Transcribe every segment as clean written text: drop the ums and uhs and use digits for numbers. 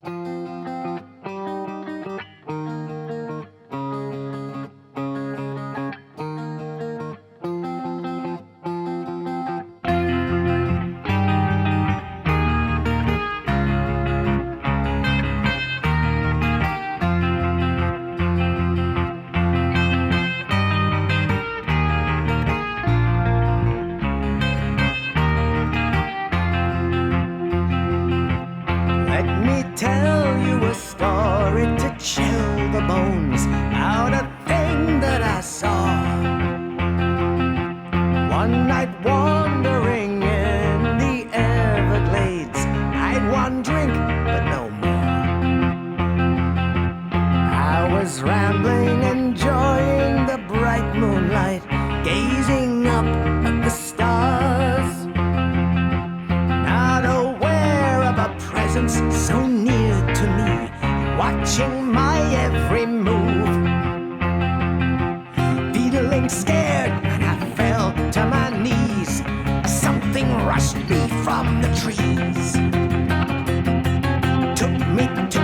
Let me tell you a story to chill the bones out of thing that I saw. One night wandering in the Everglades, I'd one drink, but no more. I was rambling, enjoying the bright moonlight, gazing up at the stars. Not aware of a presence so near to me, watching my every move. Feeling scared, and I fell to my knees. Something rushed me from the trees, took me to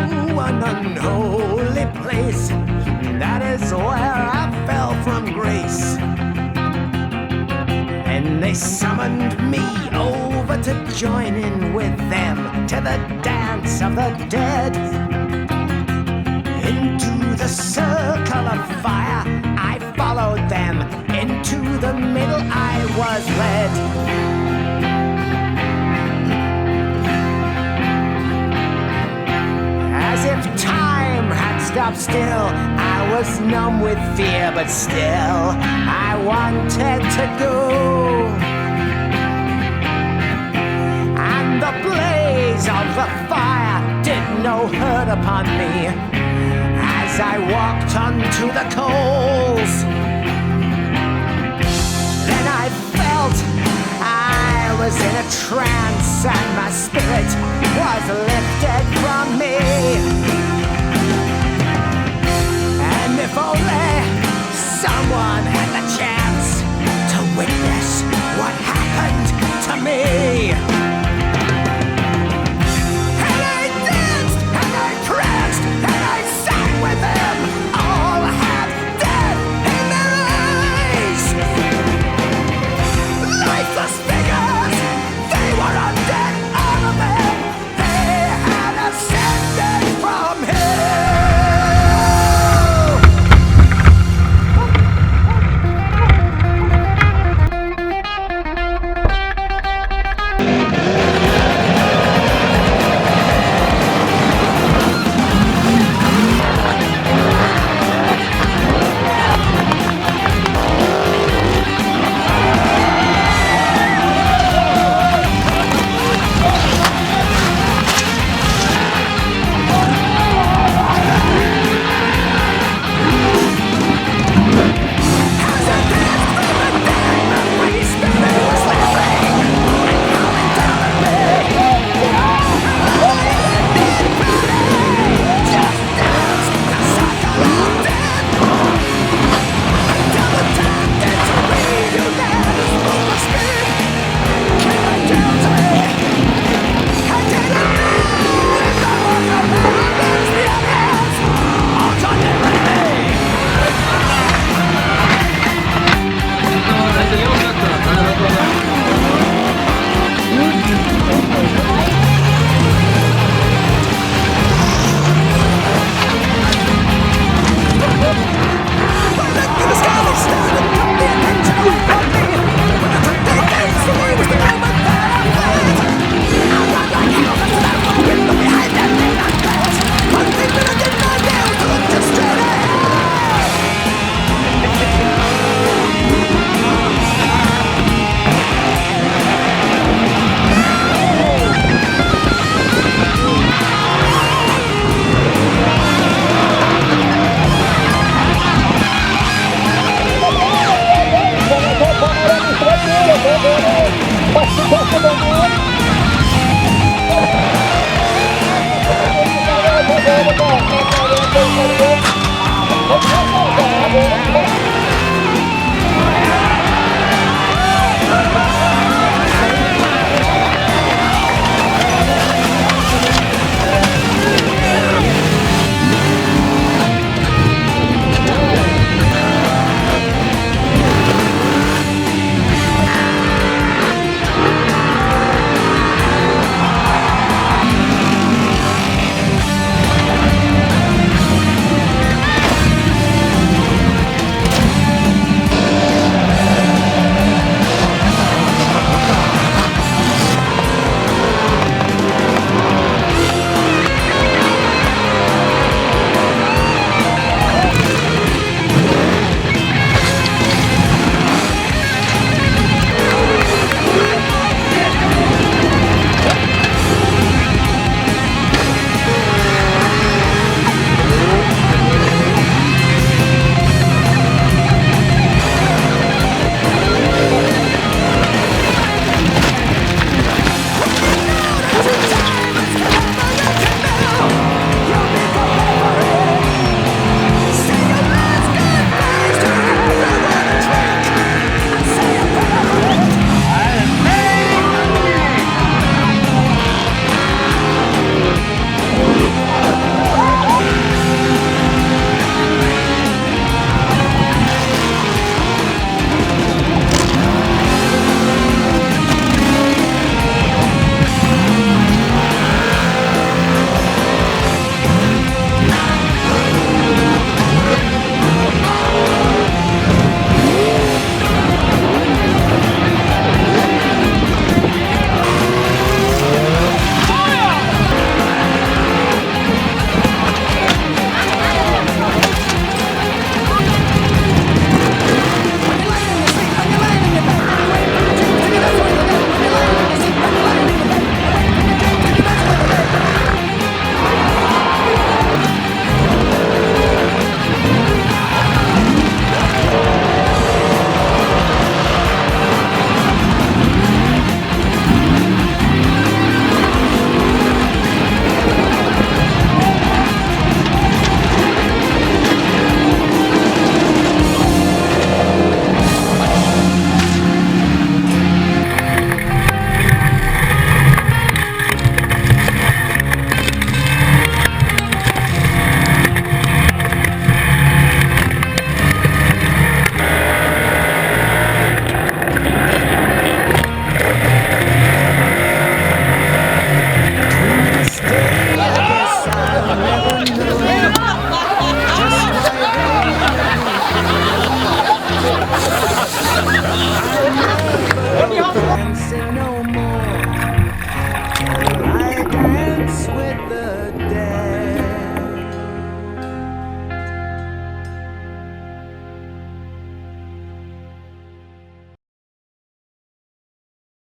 an unholy place. That is where I fell from grace. And they summoned me over to join in with them to the dance of the dead. Into the circle of fire I followed them, into the middle I was led. As if time had stopped still, I was numb with fear, but still I wanted to go. And the blaze of the fire did no hurt upon me as I walked onto the coals. Then I felt I was in a trance, and my spirit was lifted